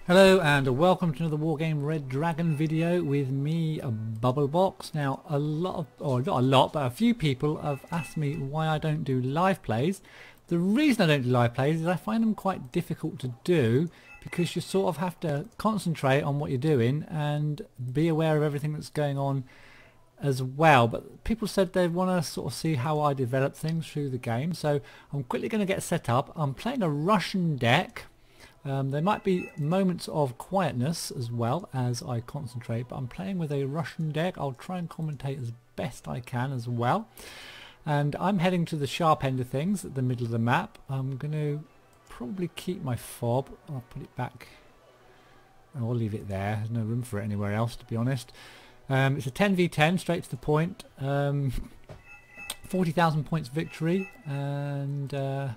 Hello and welcome to another Wargame Red Dragon video with me, Bubblebox. Now not a lot, but a few people have asked me why I don't do live plays. The reason I don't do live plays is I find them quite difficult to do because you sort of have to concentrate on what you're doing and be aware of everything that's going on as well. But people said they want to sort of see how I develop things through the game, so I'm quickly going to get set up. I'm playing a Russian deck. There might be moments of quietness as well as I concentrate, but I'm playing with a Russian deck. I'll try and commentate as best I can as well. And I'm heading to the sharp end of things at the middle of the map. I'm going to probably keep my fob. I'll put it back. I'll leave it there. There's no room for it anywhere else, to be honest. It's a 10v10, straight to the point. 40,000 points victory, and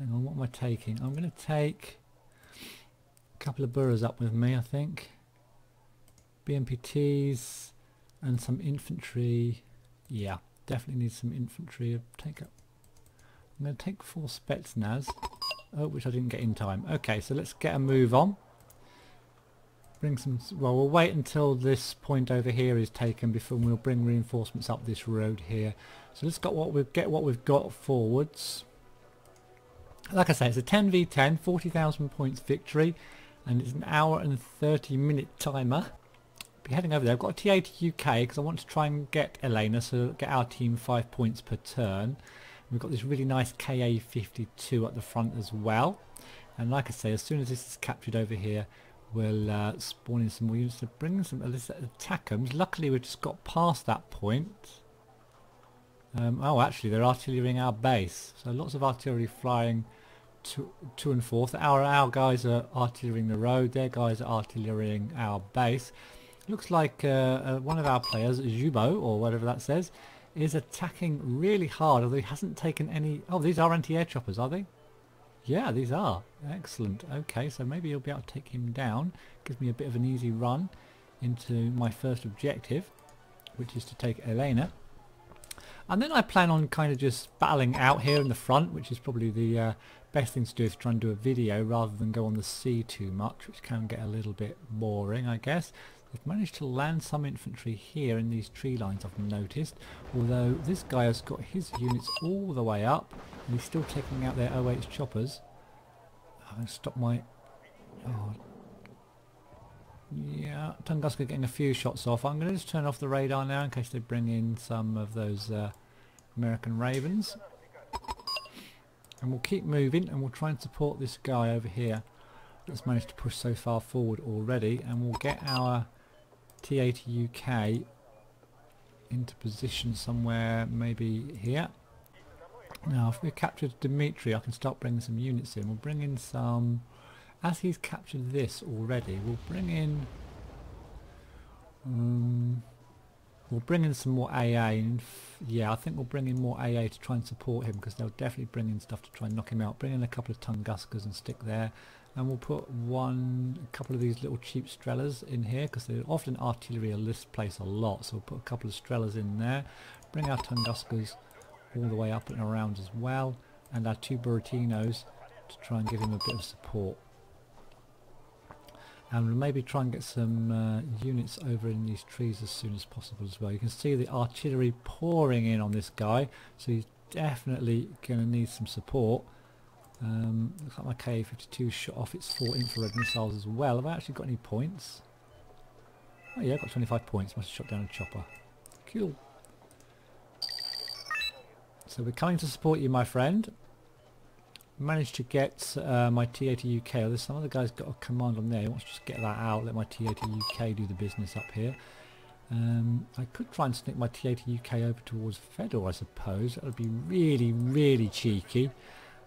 hang on, what am I taking? I'm going to take a couple of burrows up with me, I think. BMPTs and some infantry. Yeah, definitely need some infantry. I'm going to take 4 Spetsnaz. Oh, which I didn't get in time. Okay, so let's get a move on. Well, we'll wait until this point over here is taken before we'll bring reinforcements up this road here. So let's get what we've got forwards. Like I say, it's a 10v10, 40,000 points victory, and it's an hour and 30-minute timer. I'll be heading over there. I've got a TA to UK because I want to try and get Elena, so get our team 5 points per turn. We've got this really nice KA-52 at the front as well. And like I say, as soon as this is captured over here, we'll spawn in some more units to bring some attackums. Luckily, we've just got past that point. Oh, actually, they're artillerying our base. So lots of artillery flying to and forth. Our guys are artillerying the road. Their guys are artillerying our base. Looks like one of our players, Jubo, or whatever that says, is attacking really hard, although he hasn't taken any... Oh, these are anti-air choppers, are they? Yeah, these are. Excellent. Okay, so maybe you'll be able to take him down. Gives me a bit of an easy run into my first objective, which is to take Elena. And then I plan on kind of just battling out here in the front, which is probably the best thing to do if you try and do a video rather than go on the sea too much, which can get a little bit boring, I guess. They've managed to land some infantry here in these tree lines, I've noticed, although this guy has got his units all the way up and he's still taking out their OH choppers. I'm going to stop my... Oh. Yeah, Tunguska getting a few shots off. I'm going to just turn off the radar now in case they bring in some of those American Ravens. And we'll keep moving and we'll try and support this guy over here that's managed to push so far forward already, and we'll get our TA to UK into position somewhere, maybe here. Now if we've captured Dimitri, I can start bringing some units in. We'll bring in some... As he's captured this already, we'll bring in some more AA. And yeah, I think we'll bring in more AA to try and support him, because they'll definitely bring in stuff to try and knock him out. Bring in a couple of Tunguskas and stick there, and we'll put a couple of these little cheap Strellas in here, because they're often artillery this place a lot. So we'll put a couple of Strellas in there. Bring our Tunguskas all the way up and around as well, and our 2 Buratinos to try and give him a bit of support. And we'll maybe try and get some units over in these trees as soon as possible as well. You can see the artillery pouring in on this guy, so he's definitely going to need some support. Looks like my KA-52 shot off its 4 infrared missiles as well. Have I actually got any points? Oh yeah, I've got 25 points. Must have shot down a chopper. Cool. So we're coming to support you, my friend. Managed to get my TA to UK. Oh, there's some other guy's got a command on there. He wants to just get that out, let my TA to UK do the business up here. I could try and sneak my TA to UK over towards Fedor, I suppose. That would be really, really cheeky.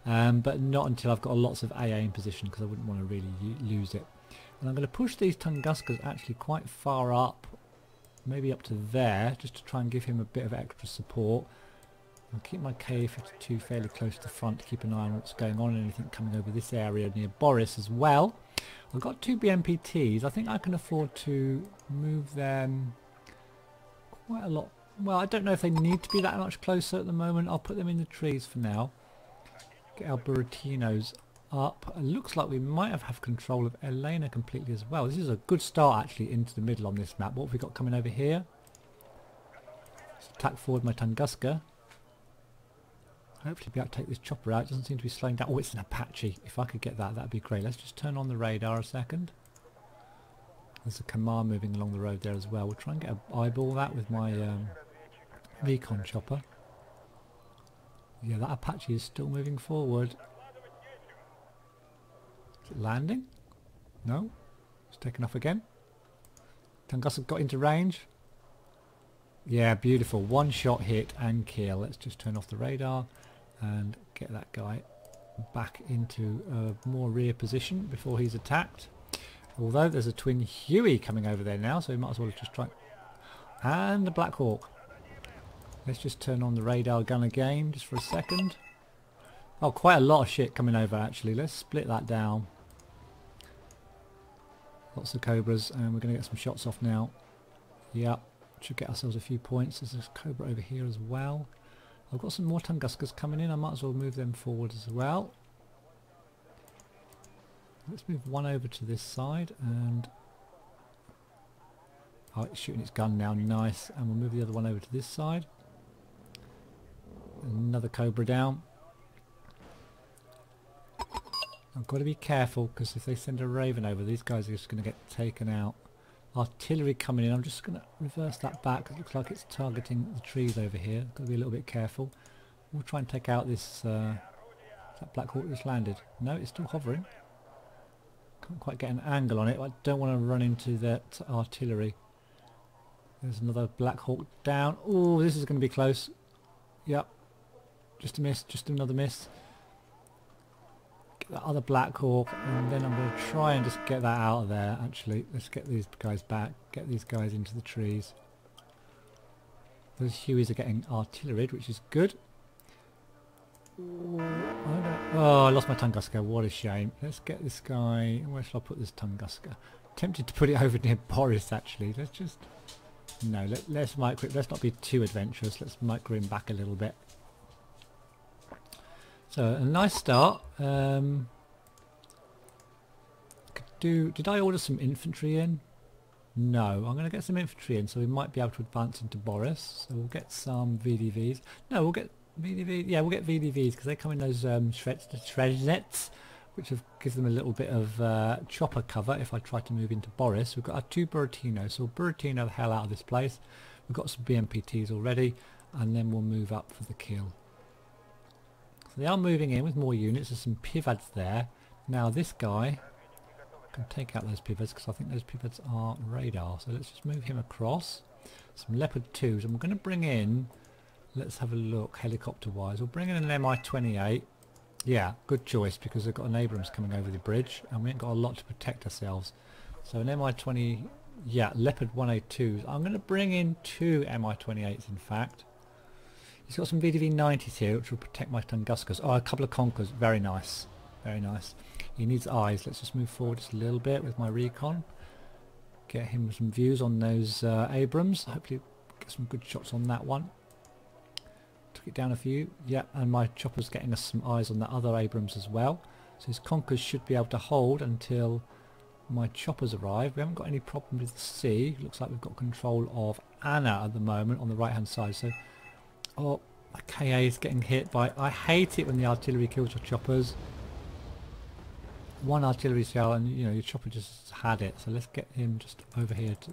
But not until I've got lots of AA in position, because I wouldn't want to really lose it. And I'm going to push these Tunguskas actually quite far up, maybe up to there, just to try and give him a bit of extra support. I'll keep my KA-52 fairly close to the front to keep an eye on what's going on and anything coming over this area near Boris as well. I've got 2 BMPTs. I think I can afford to move them quite a lot. Well, I don't know if they need to be that much closer at the moment. I'll put them in the trees for now. Get our Buratinos up. It looks like we might have control of Elena completely as well. This is a good start actually into the middle on this map. What have we got coming over here? Let's attack forward my Tunguska. Hopefully be able to take this chopper out. It doesn't seem to be slowing down. Oh, it's an Apache. If I could get that, that'd be great. Let's just turn on the radar a second. There's a Kamar moving along the road there as well. We'll try and get an eyeball that with my recon chopper. Yeah, that Apache is still moving forward. Is it landing? No. It's taken off again. Tunguska got into range. Yeah, beautiful. One shot hit and kill. Let's just turn off the radar and get that guy back into a more rear position before he's attacked. Although there's a twin Huey coming over there now, so we might as well just try. And the Black Hawk. Let's just turn on the radar gun again just for a second. Oh, quite a lot of shit coming over actually. Let's split that down. Lots of Cobras, and we're going to get some shots off now. Yep, should get ourselves a few points. There's a Cobra over here as well. I've got some more Tunguskas coming in. I might as well move them forward as well. Let's move one over to this side, and oh, it's shooting its gun now. Nice. And we'll move the other one over to this side. Another Cobra down. I've got to be careful because if they send a Raven over, these guys are just going to get taken out. Artillery coming in. I'm just going to reverse that back. It looks like it's targeting the trees over here. Got to be a little bit careful. We'll try and take out this. That Black Hawk just landed. No, it's still hovering. Can't quite get an angle on it. I don't want to run into that artillery. There's another Black Hawk down. Oh, this is going to be close. Yep. Just a miss. Just another miss. Get that other Black Hawk, and then I'm going to try and just get that out of there. Actually, let's get these guys back. Get these guys into the trees. Those Hueys are getting artilleried, which is good. Oh, I lost my Tunguska. What a shame. Let's get this guy. Where shall I put this Tunguska? Tempted to put it over near Boris actually. Let's just no. Let's micro. Let's not be too adventurous. Let's micro him back a little bit. So a nice start. Did I order some infantry in? No, I'm going to get some infantry in, so we might be able to advance into Boris. So we'll get some VDVs. No, we'll get VDV. Yeah, we'll get VDVs because they come in those Shrednets, which gives them a little bit of chopper cover if I try to move into Boris. We've got our two Buratinos, so we'll Buratino the hell out of this place. We've got some BMPTs already, and then we'll move up for the kill. So they are moving in with more units. There's some pivots there. Now this guy can take out those pivots because I think those pivots are radar. So let's just move him across. Some Leopard 2s, and we're going to bring in, let's have a look helicopter wise. We'll bring in an Mi-28. Yeah, good choice because they've got an Abrams coming over the bridge and we ain't got a lot to protect ourselves. So an Mi-20, yeah, Leopard 1A2s. I'm going to bring in two Mi-28s in fact. He's got some VDV-90s here which will protect my Tunguskas. Oh, a couple of Conkers. Very nice. Very nice. He needs eyes. Let's just move forward just a little bit with my recon. Get him some views on those Abrams. Hopefully get some good shots on that one. Took it down a few. Yep, and my chopper's getting us some eyes on the other Abrams as well. So his Conkers should be able to hold until my choppers arrive. We haven't got any problem with the sea. Looks like we've got control of Anna at the moment on the right hand side. So, oh, my KA is getting hit by... I hate it when the artillery kills your choppers. One artillery shell and you know your chopper just had it. So let's get him just over here to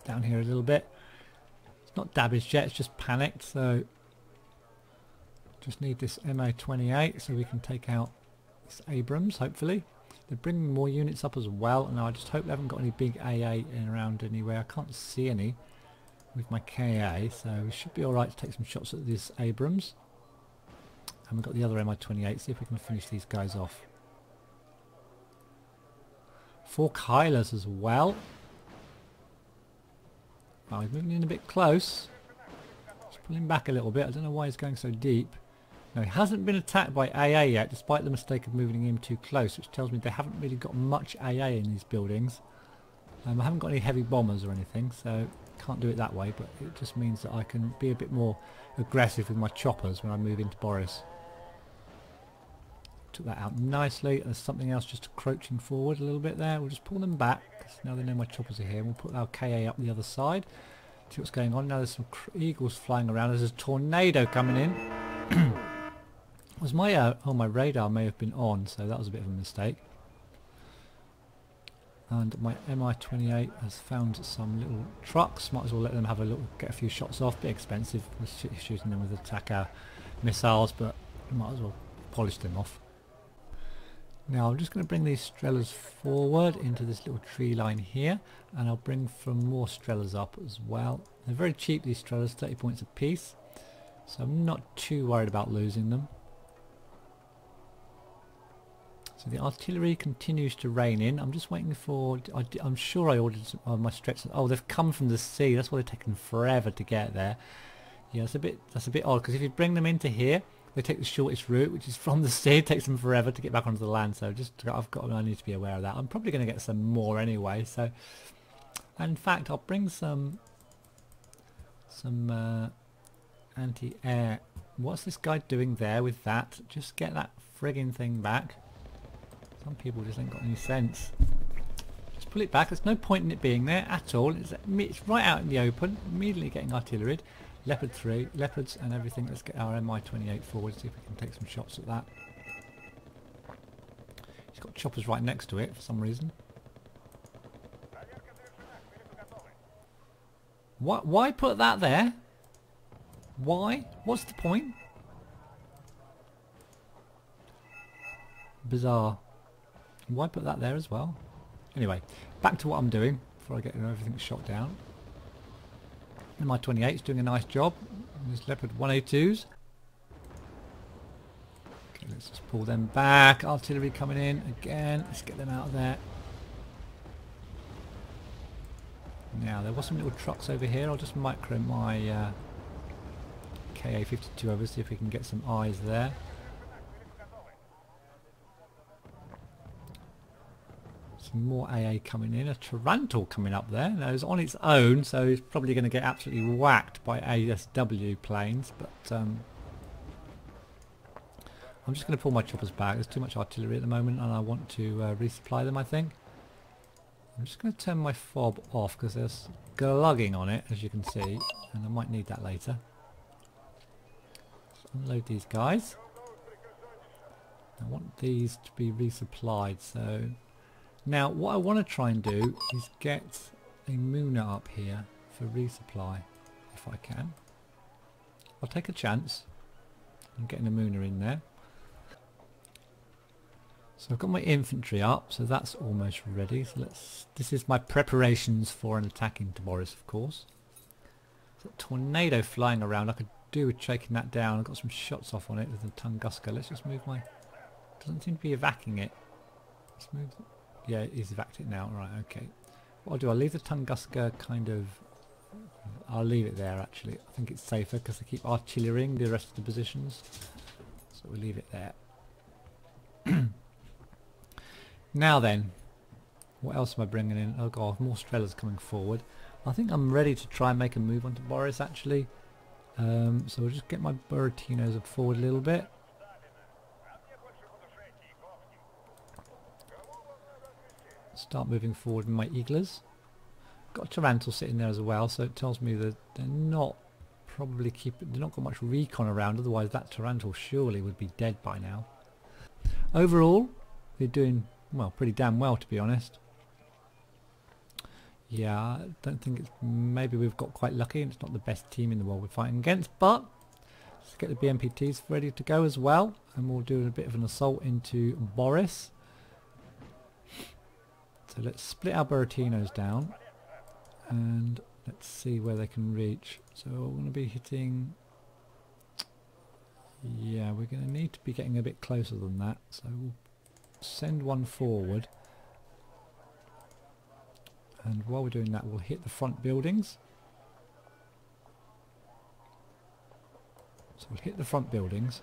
down here a little bit. It's not damaged yet, it's just panicked. So just need this Mi-28 so we can take out this Abrams hopefully. They're bringing more units up as well, and I just hope they haven't got any big AA in around anywhere. I can't see any with my KA, so we should be alright to take some shots at this Abrams. And we've got the other Mi-28, see if we can finish these guys off. 4 Kylas as well. Oh, he's moving in a bit close. Just pull him back a little bit. I don't know why he's going so deep. No, he hasn't been attacked by AA yet, despite the mistake of moving him too close, which tells me they haven't really got much AA in these buildings. I haven't got any heavy bombers or anything, so can't do it that way, but it just means that I can be a bit more aggressive with my choppers when I move into Boris. Took that out nicely. There's something else just encroaching forward a little bit there. We'll just pull them back, because now they know my choppers are here. We'll put our KA up the other side. See what's going on. Now there's some eagles flying around. There's a tornado coming in. Was my oh, my radar may have been on, so that was a bit of a mistake. And my MI-28 has found some little trucks. Might as well let them have a look, get a few shots off. Bit expensive, we're shooting them with attacker missiles, but might as well polish them off. Now I'm just going to bring these Strellas forward into this little tree line here, and I'll bring some more Strellas up as well. They're very cheap, these Strellas, 30 points a piece, so I'm not too worried about losing them. So the artillery continues to rain in. I'm just waiting for... I'm sure I ordered some, my stretch... Oh, they've come from the sea. That's why they're taking forever to get there. Yeah, that's a bit odd, because if you bring them into here, they take the shortest route, which is from the sea. It takes them forever to get back onto the land. So I need to be aware of that. I'm probably going to get some more anyway. So, and in fact, I'll bring some anti-air. What's this guy doing there with that? Just get that frigging thing back. Some people just ain't got any sense. Just pull it back. There's no point in it being there at all. It's right out in the open. Immediately getting artillery. Leopard 3, leopards and everything. Let's get our MI-28 forward, see if we can take some shots at that. He's got choppers right next to it for some reason. Why put that there? Why? What's the point? Bizarre. Why put that there as well? Anyway, back to what I'm doing before I get everything shot down. MI-28 is doing a nice job. There's Leopard 1A2s. Okay, let's just pull them back. Artillery coming in again. Let's get them out of there. Now, there was some little trucks over here. I'll just micro my KA-52 over, see if we can get some eyes there. Some more AA coming in. A Tarantul coming up there. Now it's on its own, so it's probably going to get absolutely whacked by ASW planes. But I'm just going to pull my choppers back. There's too much artillery at the moment, and I want to resupply them, I think. I'm just going to turn my fob off because there's glugging on it, as you can see, and I might need that later. Let's unload these guys. I want these to be resupplied, so... Now, what I want to try and do is get a Mooner up here for resupply, if I can. I'll take a chance. I'm getting a Mooner in there. So I've got my infantry up, so that's almost ready. So this is my preparations for an attack into Boris, of course. There's a tornado flying around. I could do with shaking that down. I've got some shots off on it with the Tunguska. Let's just move my... Doesn't seem to be evacing it. Let's move... Yeah, he's evacuated it now. Right, okay. What I'll do, I'll leave the Tunguska kind of... I'll leave it there, actually. I think it's safer because they keep artillerying the rest of the positions. So we'll leave it there. Now then, what else am I bringing in? Oh god, more Strellas coming forward. I think I'm ready to try and make a move onto Boris, actually. So we'll just get my Buratinos forward a little bit. Start moving forward with my Eaglers. Got a Tarantul sitting there as well, so it tells me that they're not they're not got much recon around, otherwise that Tarantul surely would be dead by now. Overall, we're doing, well, pretty damn well, to be honest. Yeah, I don't think it's... Maybe we've got quite lucky and it's not the best team in the world we're fighting against, but let's get the BMPTs ready to go as well, and we'll do a bit of an assault into Boris. So let's split our Buratinos down and let's see where they can reach. So we're going to be hitting... Yeah, we're going to need to be getting a bit closer than that. So we'll send one forward. And while we're doing that, we'll hit the front buildings. So we'll hit the front buildings.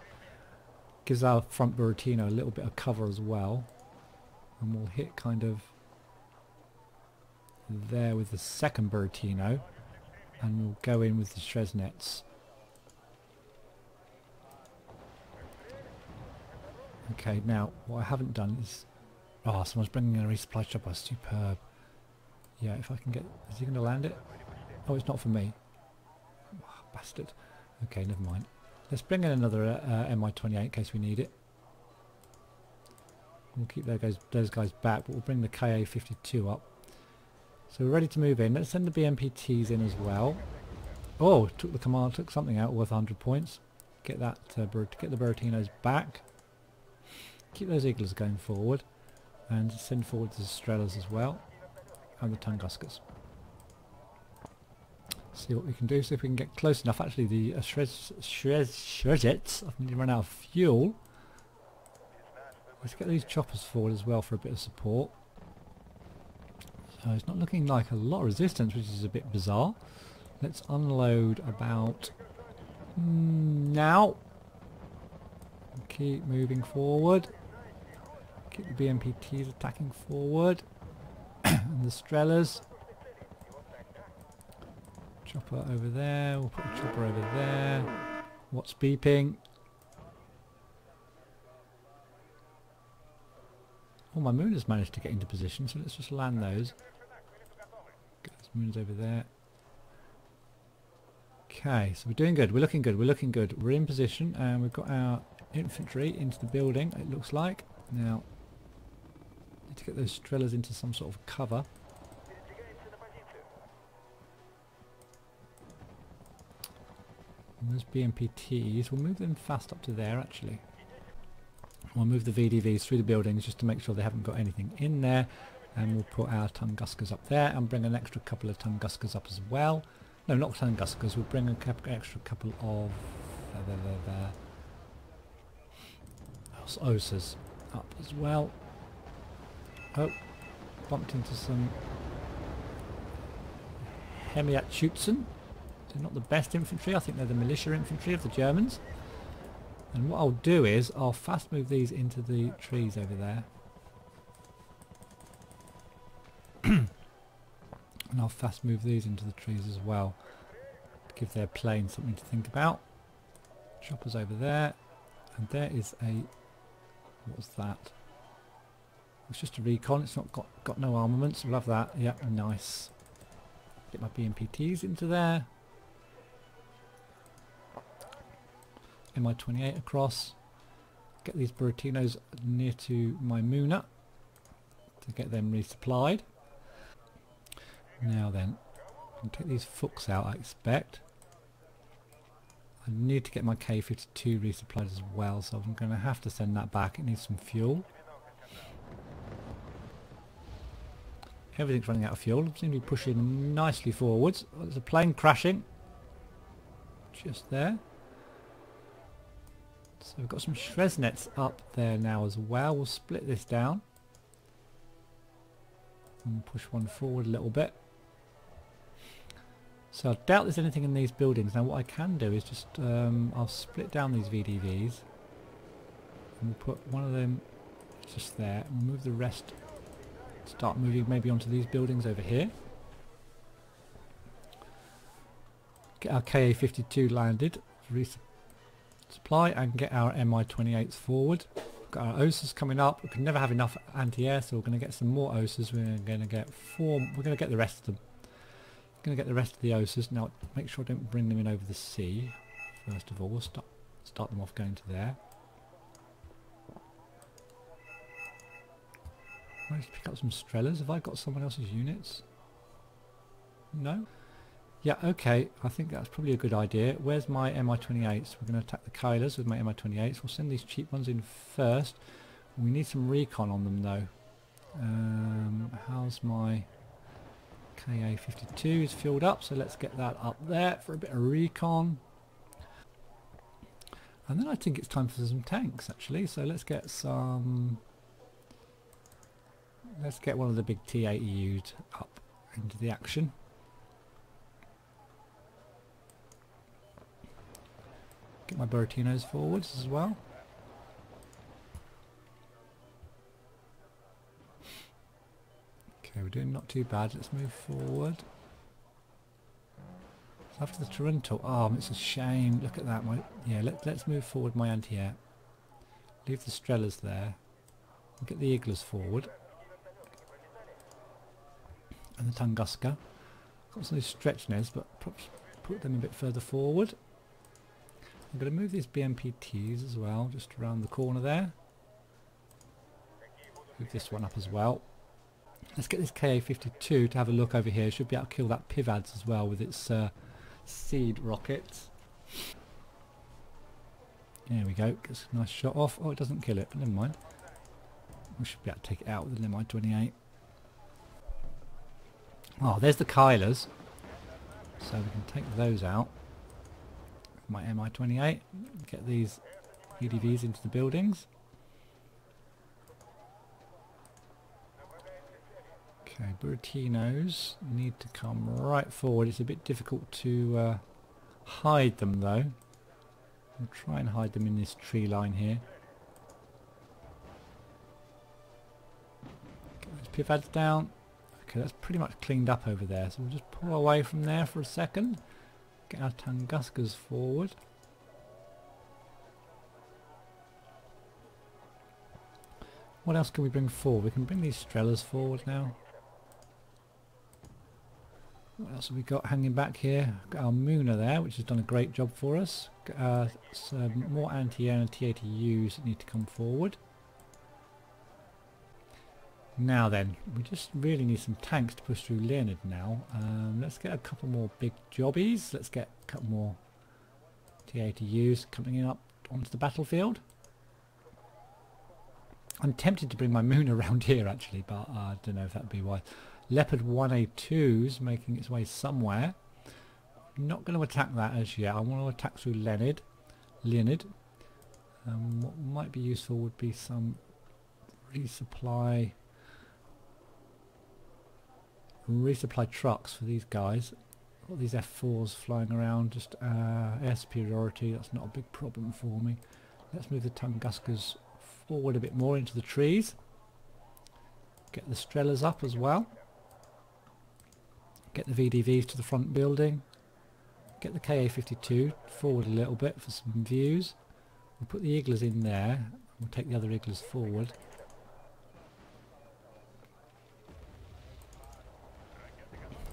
Gives our front Buratino a little bit of cover as well. And we'll hit kind of there with the second Buratino. And we'll go in with the Shresnets. Okay, now what I haven't done is... Oh, someone's bringing in a resupply chopper. Superb. Yeah, if I can get... Is he going to land it? Oh, it's not for me. Oh, bastard. Okay, never mind. Let's bring in another Mi-28 in case we need it. We'll keep those guys back, but we'll bring the Ka-52 up. So we're ready to move in. Let's send the BMPTs in as well. Oh, took something out worth 100 points. Get that, get the Buratinos back. Keep those Eagles going forward. And send forward the Estrellas as well. And the Tunguskers. See what we can do, see if we can get close enough. Actually, the Shredjets, I've nearly run out of fuel. Let's get these choppers forward as well for a bit of support. So it's not looking like a lot of resistance, which is a bit bizarre. Let's unload about now. Keep moving forward. Keep the BMPTs attacking forward. And the Strellas. Chopper over there. We'll put a chopper over there. What's beeping? Oh, my moon has managed to get into position, so let's just land those. Get those moons over there. Okay, so we're doing good. We're looking good. We're looking good. We're in position, and we've got our infantry into the building, it looks like. Now, need to get those Strellas into some sort of cover. And those BMPTs, we'll move them fast up to there, actually. We'll move the VDVs through the buildings just to make sure they haven't got anything in there, and we'll put our Tunguskers up there and bring an extra couple of Tunguskers up as well. No, not Tunguskers, we'll bring an extra couple of Osas up as well. Oh, bumped into some Hemiatschützen. They're not the best infantry, I think they're the militia infantry of the Germans. And what I'll do is, I'll fast move these into the trees over there. And I'll fast move these into the trees as well. To give their plane something to think about. Choppers over there. And there is a... What was that? It's just a recon, it's not got no armaments. We'll have that. Yep, nice. Get my BMPTs into there. Mi-28 across. Get these Buratinos near to my Muna to get them resupplied. Now then, I'll take these Fuchs out, I expect. I need to get my K-52 resupplied as well, so I'm going to have to send that back. It needs some fuel. Everything's running out of fuel. I seem to be pushing nicely forwards. There's a plane crashing. Just there. So we've got some Shresnets up there now as well. We'll split this down. And push one forward a little bit. So I doubt there's anything in these buildings. Now what I can do is just, I'll split down these VDVs. And we'll put one of them just there. And we'll move the rest, start moving maybe onto these buildings over here. Get our Ka-52 landed. Supply and get our Mi-28s forward. Got our Osas coming up. We can never have enough anti-air, so we're going to get some more Osas. We're going to get 4. We're going to get the rest of them. We're going to get the rest of the Osas. Now, make sure I don't bring them in over the sea. First of all, we'll start them off going to there. I need to pick up some Strellas. Have I got someone else's units? No. Yeah, okay, I think that's probably a good idea. Where's my Mi-28s? We're going to attack the Kylas with my Mi-28s. We'll send these cheap ones in first. We need some recon on them though. How's my Ka-52 is filled up, so let's get that up there for a bit of recon. And then I think it's time for some tanks actually, so let's get some... Let's get one of the big T-80Us up into the action. Get my Buratinos forwards as well. Okay, we're doing not too bad. Let's move forward. After the Toronto, oh, it's a shame. Look at that. Let's move forward my anti-air. Leave the Strellas there. We'll get the Iglas forward. And the Tunguska. Got some of these stretch-nez, but perhaps put them a bit further forward. I'm going to move these BMPTs as well, just around the corner there. Move this one up as well. Let's get this KA-52 to have a look over here. Should be able to kill that Pivads as well with its seed rockets. There we go. Gets a nice shot off. Oh, it doesn't kill it, but never mind. We should be able to take it out with the Mi-28. Oh, there's the Kylers. So we can take those out. My Mi-28. Get these UDVs into the buildings. Okay, Buratinos need to come right forward. It's a bit difficult to hide them though. We'll try and hide them in this tree line here. Get those Pivads down. Okay, that's pretty much cleaned up over there. So we'll just pull away from there for a second. Get our Tunguskas forward. What else can we bring forward? We can bring these Strellas forward now. What else have we got hanging back here? Got our Muna there, which has done a great job for us. Got some more anti-air and T-80Us that need to come forward. Now then, we just really need some tanks to push through Leonard now. Let's get a couple more big jobbies. Let's get a couple more T-80Us coming in up onto the battlefield. I'm tempted to bring my Moon around here actually, but I don't know if that would be wise. Leopard 1A2's making its way somewhere. I'm not going to attack that as yet. I want to attack through Leonard. What might be useful would be some resupply trucks for these guys. Got these F4s flying around, just air superiority, that's not a big problem for me. Let's move the Tunguskas forward a bit more into the trees. Get the Strellas up as well. Get the VDVs to the front building. Get the KA-52 forward a little bit for some views. We'll put the Iglas in there. We'll take the other Iglas forward.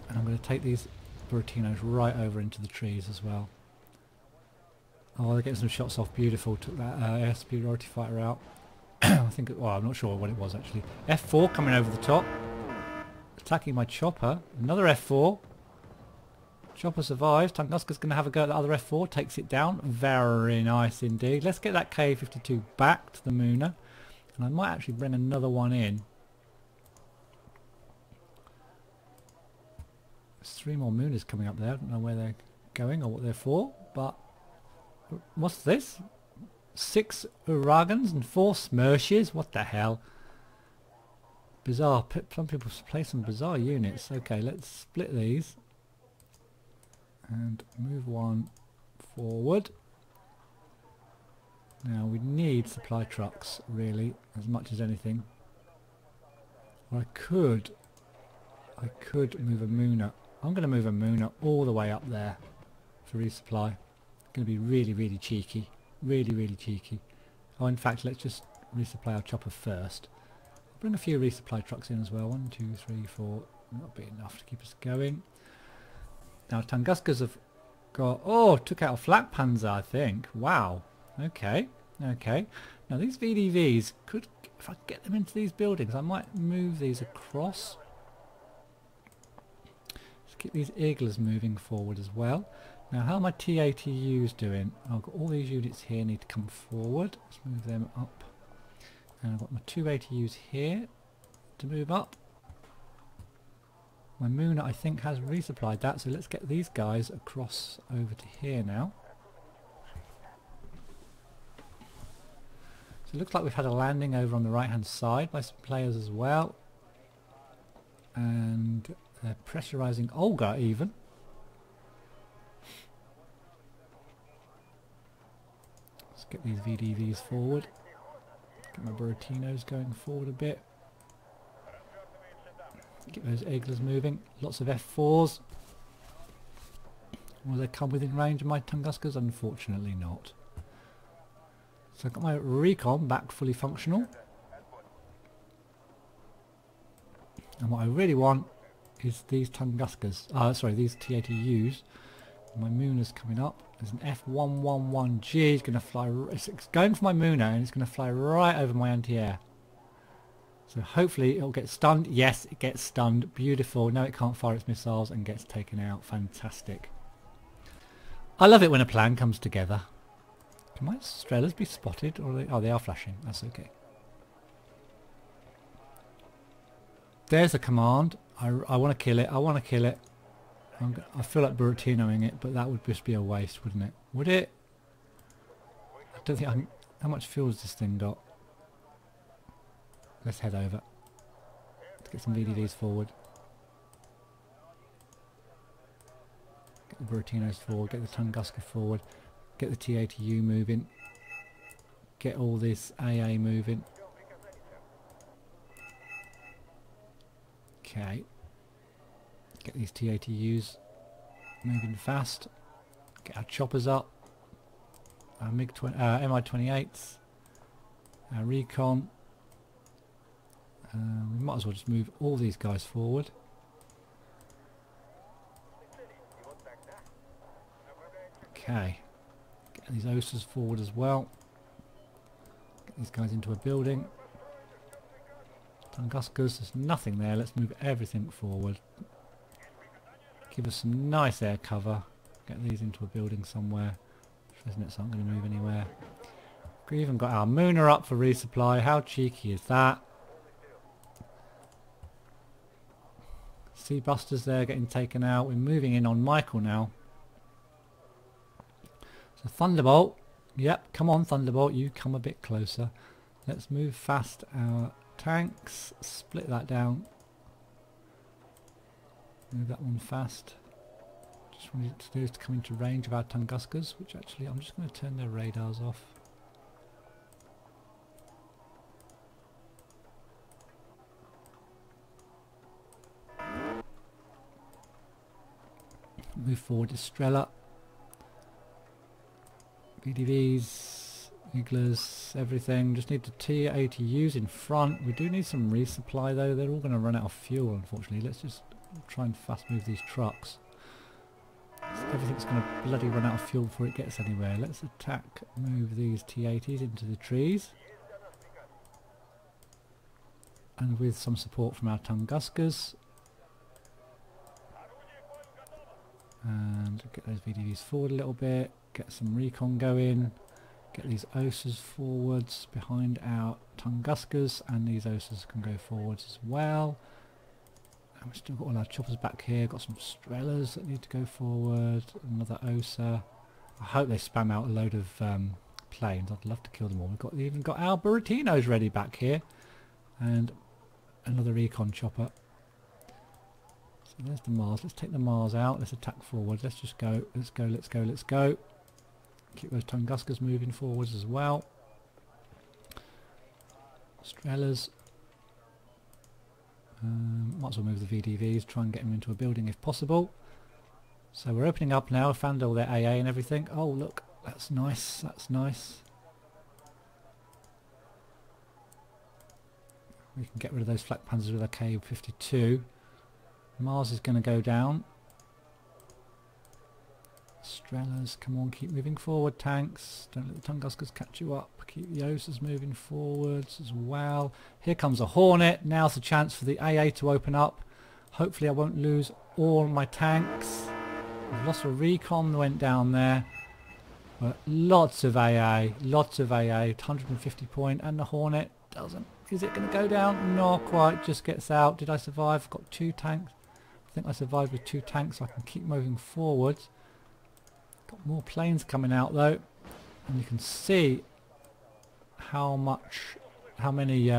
And I'm going to take these Buratinos right over into the trees as well. Oh, they're getting some shots off. Beautiful. Took that air superiority fighter out. I think, well, I'm not sure what it was actually. F4 coming over the top. Attacking my chopper. Another F4. Chopper survives. Tunguska's going to have a go at the other F4. Takes it down. Very nice indeed. Let's get that K-52 back to the Muna. And I might actually bring another one in. There's 3 more Munas coming up there. I don't know where they're going or what they're for. But what's this? 6 Uragans and 4 Smershes? What the hell? Bizarre. Some people play some bizarre units. Okay, let's split these. And move one forward. Now we need supply trucks, really, as much as anything. Or I could move a Muna. I'm going to move a Muna all the way up there for resupply. It's going to be really, really cheeky. Really cheeky. Oh, in fact, let's just resupply our chopper first. Bring a few resupply trucks in as well. 1, 2, 3, 4. That'll be enough to keep us going. Now, Tunguskas have got... Oh, took out a flak panzer, I think. Wow. Okay. Okay. Now, these VDVs could... If I get them into these buildings, I might move these across. Let's keep these Iglas moving forward as well. Now, how are my T-80Us doing? I've got all these units here need to come forward. Let's move them up. And I've got my 2 ATUs here to move up. My Muna, I think, has resupplied that, so let's get these guys across over to here now. So it looks like we've had a landing over on the right-hand side by some players as well. And they're pressurising Olga even. Let's get these VDVs forward. Get my Buratinos going forward a bit. Get those Iglas moving. Lots of F4s. Will they come within range of my Tunguskas? Unfortunately not. So I've got my recon back fully functional. And what I really want is these Tunguskas. Sorry, these T-80Us. My Mooner's coming up. There's an F111G. It's going to fly. It's going for my Mooner, and it's going to fly right over my anti-air. So hopefully it'll get stunned. Yes, it gets stunned. Beautiful. No, it can't fire its missiles and gets taken out. Fantastic. I love it when a plan comes together. Can my Strellas be spotted? Or are they, oh, they are flashing. That's okay. There's a command. I want to kill it. I want to kill it. I feel like Buratinoing it, but that would just be a waste, wouldn't it? Would it? I don't think I can... How much fuel has this thing got? Let's head over. Let's get some VDVs forward. Get the Buratinos forward, get the Tunguska forward, get the T-80U moving, get all this AA moving. Okay. Get these T-80Us moving fast. Get our choppers up. Our Mi-28s. Our recon. We might as well just move all these guys forward. Okay. Get these OSAs forward as well. Get these guys into a building. Tunguskas, there's nothing there. Let's move everything forward. Give us some nice air cover. Get these into a building somewhere. Resonets aren't going to move anywhere. We've even got our Mooner up for resupply. How cheeky is that? Sea Busters there getting taken out. We're moving in on Michael now. So Thunderbolt. Yep, come on Thunderbolt, you come a bit closer. Let's move fast our tanks. Split that down. Move that one fast. Just what we need to do is to come into range of our Tunguskas, which actually I'm just going to turn their radars off. Move forward Estrella. VDVs, Iglas, everything. Just need the T-80Us in front. We do need some resupply though. They're all going to run out of fuel unfortunately. Let's just try and fast move these trucks. Everything's going to bloody run out of fuel before it gets anywhere. Let's attack, move these T-80s into the trees. And with some support from our Tunguskas. And get those VDVs forward a little bit. Get some recon going. Get these OSAs forwards behind our Tunguskas. And these OSAs can go forwards as well. And we've still got all our choppers back here. Got some Strellas that need to go forward. Another OSA. I hope they spam out a load of planes. I'd love to kill them all. We've even got our Buratinos ready back here. And another recon chopper. So there's the Mars. Let's take the Mars out. Let's attack forward. Let's just go. Let's go, let's go, let's go. Keep those Tunguskas moving forwards as well. Strellas. Might as well move the VDVs. Try and get them into a building if possible. So we're opening up now. Found all their AA and everything. Oh look. That's nice. That's nice. We can get rid of those flak panzers with our K-52. Mars is going to go down. Strellas, come on, keep moving forward, tanks. Don't let the Tunguskas catch you up. Keep the OSAs moving forwards as well. Here comes a Hornet. Now's the chance for the AA to open up. Hopefully I won't lose all my tanks. I've lost a recon that went down there. But lots of AA, 150 point, and the Hornet doesn't. Is it going to go down? Not quite, just gets out. Did I survive? Got 2 tanks. I think I survived with 2 tanks, so I can keep moving forwards. Got more planes coming out though, and you can see how many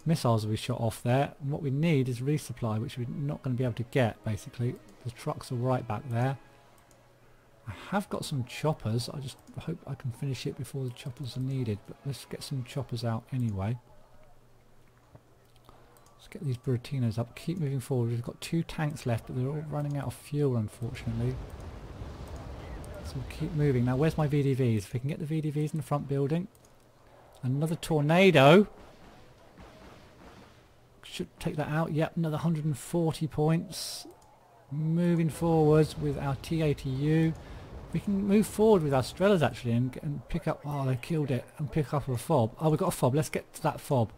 missiles we shot off there. And what we need is resupply, which we're not going to be able to get. Basically, the trucks are right back there. I have got some choppers. I just hope I can finish it before the choppers are needed. But let's get some choppers out anyway. Let's get these Buratinos up. Keep moving forward. We've got 2 tanks left, but they're all running out of fuel, unfortunately. So we'll keep moving. Now where's my VDVs? If we can get the VDVs in the front building. Another tornado. Should take that out. Yep, another 140 points. Moving forwards with our T80U. We can move forward with our Strellas actually and pick up... Oh, they killed it. And pick up a fob. Oh, we've got a fob. Let's get to that fob.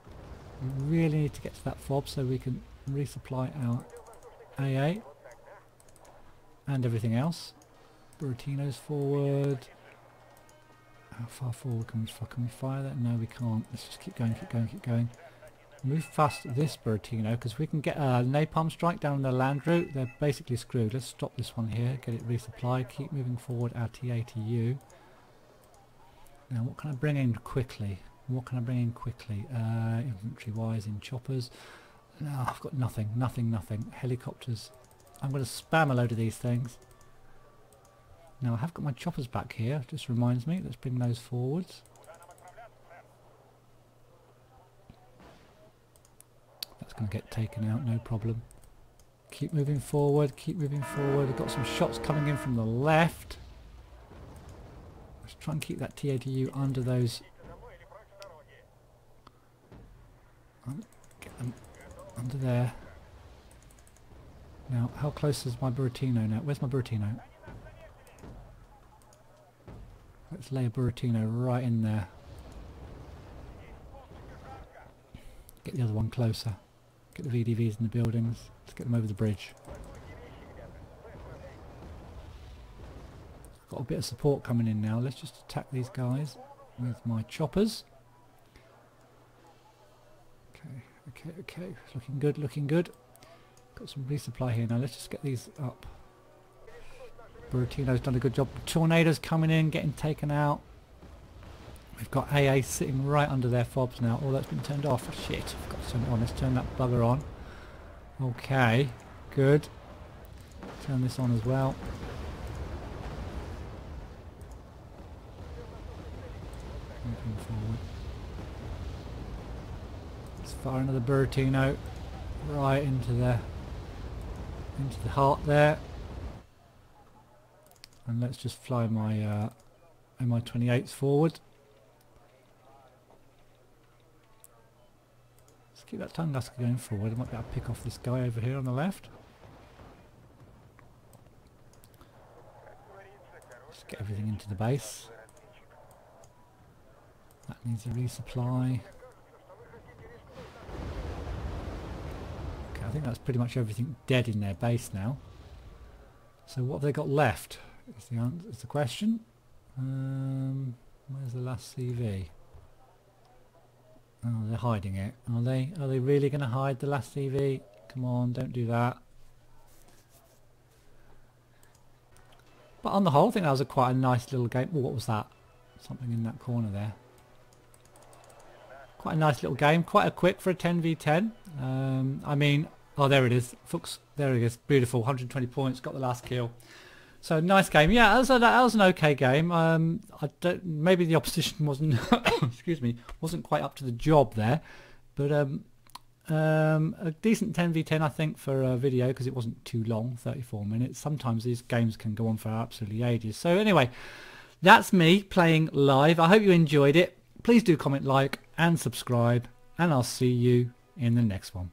We really need to get to that fob so we can resupply our AA. And everything else. Buratino's forward. How far forward can we fire that? No, we can't. Let's just keep going, keep going, keep going. Move fast this Buratino, because we can get a napalm strike down the land route. They're basically screwed. Let's stop this one here, get it resupplied, keep moving forward our T80U. Now what can I bring in quickly? What can I bring in quickly? Infantry wise in choppers. No, I've got nothing, nothing. Helicopters. I'm going to spam a load of these things. Now I have got my choppers back here, just reminds me. Let's bring those forwards. Going to get taken out, no problem. Keep moving forward, keep moving forward. We've got some shots coming in from the left. Let's try and keep that T80U under those. Get them under there. Now, how close is my Buratino now? Where's my Buratino? Let's lay a Buratino right in there. Get the other one closer. Get the VDVs in the buildings. Let's get them over the bridge. Got a bit of support coming in now. Let's just attack these guys with my choppers. Okay. Looking good, looking good. Got some resupply here now. Let's just get these up. Buratino's done a good job. Tornadoes coming in, getting taken out. We've got AA sitting right under their fobs now. Oh, that's been turned off. Shit, I've got to turn it on. Let's turn that bugger on. Okay, good. Turn this on as well. Moving forward. Let's fire another Buratino right into the heart there. And let's just fly my Mi-28s forward. Keep that Tunguska going forward. I might be able to pick off this guy over here on the left. Just get everything into the base. That needs a resupply. Okay, I think that's pretty much everything dead in their base now. So what have they got left? Is the question. Where's the last CV? Oh, they're hiding it. Are they? Are they really going to hide the last CV? Come on, don't do that. But on the whole, I think that was quite a nice little game. Oh, what was that? Something in that corner there. Quite a nice little game. Quite a quick for a 10v10. I mean, oh, there it is. Fuchs, there it is. Beautiful. 120 points. Got the last kill. So nice game. Yeah, that was an okay game. Maybe the opposition wasn't excuse me, wasn't quite up to the job there, but a decent 10v10 I think for a video, because it wasn't too long, 34 minutes. Sometimes these games can go on for absolutely ages. So anyway, that's me playing live. I hope you enjoyed it. Please do comment, like and subscribe, and I'll see you in the next one.